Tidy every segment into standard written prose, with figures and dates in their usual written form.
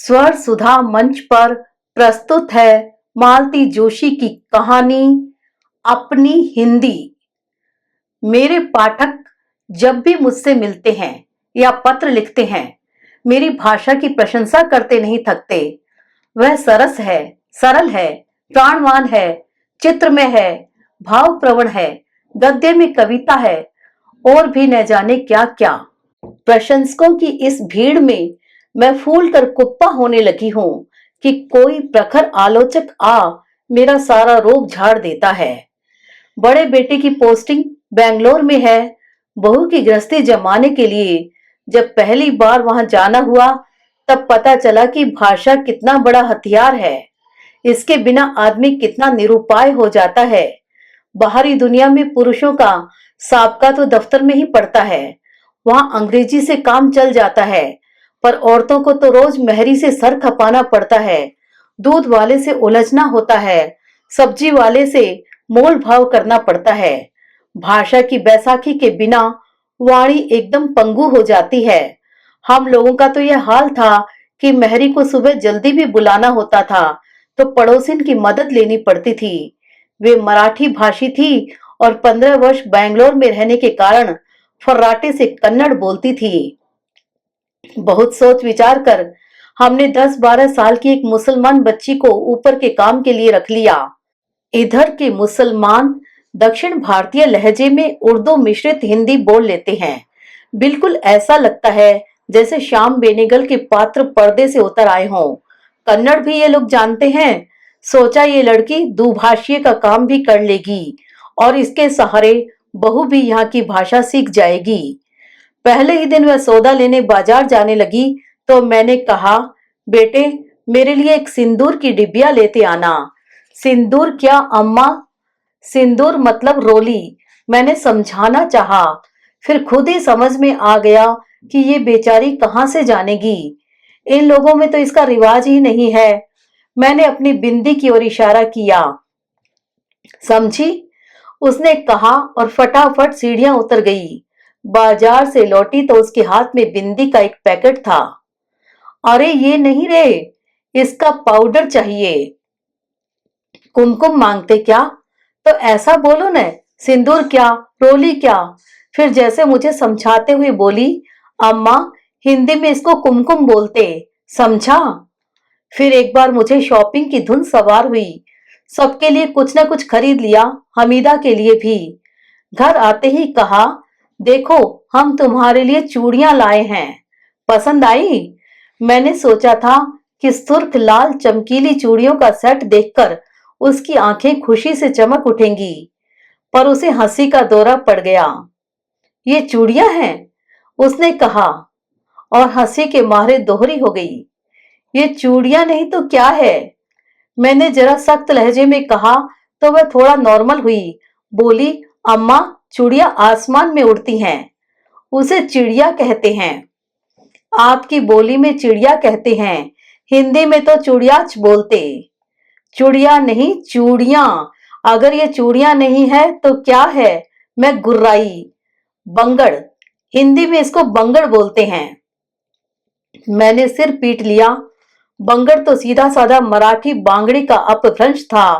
स्वर सुधा मंच पर प्रस्तुत है मालती जोशी की कहानी अपनी हिंदी। मेरे पाठक जब भी मुझसे मिलते हैं या पत्र लिखते हैं, मेरी भाषा की प्रशंसा करते नहीं थकते। वह सरस है, सरल है, प्राणवान है, चित्रमय है, भावप्रवण है, गद्य में कविता है और भी न जाने क्या क्या। प्रशंसकों की इस भीड़ में मैं फूल कर कुप्पा होने लगी हूं कि कोई प्रखर आलोचक आ मेरा सारा रोब झाड़ देता है। बड़े बेटे की पोस्टिंग बेंगलोर में है। बहू की गृहस्थी जमाने के लिए जब पहली बार वहां जाना हुआ, तब पता चला कि भाषा कितना बड़ा हथियार है। इसके बिना आदमी कितना निरुपाय हो जाता है। बाहरी दुनिया में पुरुषों का साबका तो दफ्तर में ही पड़ता है, वहां अंग्रेजी से काम चल जाता है, पर औरतों को तो रोज मेहरी से सर खपाना पड़ता है, दूध वाले से उलझना होता है, सब्जी वाले से मोल भाव करना पड़ता है। भाषा की बैसाखी के बिना वाणी एकदम पंगु हो जाती है। हम लोगों का तो यह हाल था कि मेहरी को सुबह जल्दी भी बुलाना होता था तो पड़ोसिन की मदद लेनी पड़ती थी। वे मराठी भाषी थी और 15 वर्ष बेंगलोर में रहने के कारण फर्राटे से कन्नड़ बोलती थी। बहुत सोच विचार कर हमने 10-12 साल की एक मुसलमान बच्ची को ऊपर के काम के लिए रख लिया। इधर के मुसलमान दक्षिण भारतीय लहजे में उर्दू मिश्रित हिंदी बोल लेते हैं। बिल्कुल ऐसा लगता है जैसे श्याम बेनेगल के पात्र पर्दे से उतर आए हों। कन्नड़ भी ये लोग जानते हैं। सोचा ये लड़की दुभाषीय का काम भी कर लेगी और इसके सहारे बहू भी यहाँ की भाषा सीख जाएगी। पहले ही दिन वह सौदा लेने बाजार जाने लगी तो मैंने कहा, बेटे मेरे लिए एक सिंदूर की डिबिया लेते आना। सिंदूर क्या अम्मा? सिंदूर मतलब रोली। मैंने समझाना चाहा, फिर खुद ही समझ में आ गया कि ये बेचारी कहां से जानेगी। इन लोगों में तो इसका रिवाज ही नहीं है। मैंने अपनी बिंदी की ओर इशारा किया। समझी? उसने कहा और फटाफट सीढ़ियां उतर गई। बाजार से लौटी तो उसके हाथ में बिंदी का एक पैकेट था। अरे ये नहीं रे, इसका पाउडर चाहिए। कुमकुम मांगते क्या? तो ऐसा बोलो न, सिंदूर क्या, रोली क्या। फिर जैसे मुझे समझाते हुए बोली, अम्मा हिंदी में इसको कुमकुम बोलते, समझा? फिर एक बार मुझे शॉपिंग की धुन सवार हुई। सबके लिए कुछ न कुछ खरीद लिया, हमीदा के लिए भी। घर आते ही कहा, देखो हम तुम्हारे लिए चूड़ियां लाए हैं, पसंद आई? मैंने सोचा था कि सुर्ख लाल चमकीली चूड़ियों का सेट देखकर उसकी आंखें खुशी से चमक उठेंगी, पर उसे हंसी का दौरा पड़ गया। ये चूड़ियां हैं, उसने कहा और हंसी के मारे दोहरी हो गई। ये चूड़ियां नहीं तो क्या है? मैंने जरा सख्त लहजे में कहा तो वह थोड़ा नॉर्मल हुई। बोली, अम्मा चूड़ियां आसमान में उड़ती हैं, उसे चिड़िया कहते हैं। आपकी बोली में चिड़िया कहते हैं, हिंदी में तो चुड़ियाच बोलते। चुड़िया नहीं चूड़ियां। अगर ये चूड़ियां नहीं है तो क्या है? मैं गुर्राई। बंगड़, हिंदी में इसको बंगड़ बोलते हैं। मैंने सिर पीट लिया। बंगड़ तो सीधा साधा मराठी बांगड़ी का अपभ्रंश था,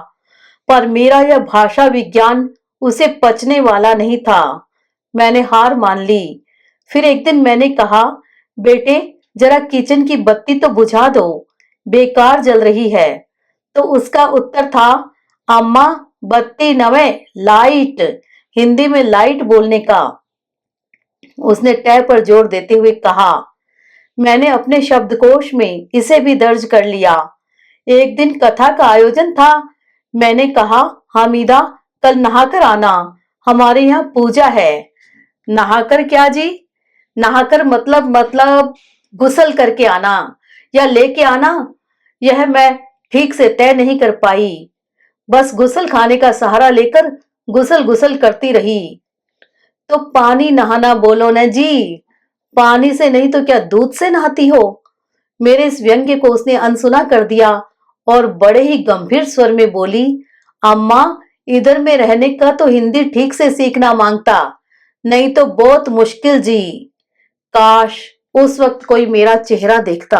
पर मेरा यह भाषा विज्ञान उसे पचने वाला नहीं था। मैंने हार मान ली। फिर एक दिन मैंने कहा, बेटे जरा किचन की बत्ती तो बुझा दो, बेकार जल रही है। तो उसका उत्तर था, अम्मा बत्ती नवे लाइट, हिंदी में लाइट बोलने का। उसने टै पर जोर देते हुए कहा। मैंने अपने शब्दकोश में इसे भी दर्ज कर लिया। एक दिन कथा का आयोजन था। मैंने कहा, हामिदा कल नहाकर आना, हमारे यहाँ पूजा है। नहाकर क्या जी? नहाकर मतलब गुसल करके आना या लेके आना, यह मैं ठीक से तय नहीं कर पाई। बस गुसल खाने का सहारा लेकर गुसल गुसल करती रही। तो पानी नहाना बोलो न जी, पानी से नहीं तो क्या दूध से नहाती हो? मेरे इस व्यंग्य को उसने अनसुना कर दिया और बड़े ही गंभीर स्वर में बोली, अम्मा इधर में रहने का तो हिंदी ठीक से सीखना मांगता, नहीं तो बहुत मुश्किल जी। काश उस वक्त कोई मेरा चेहरा देखता।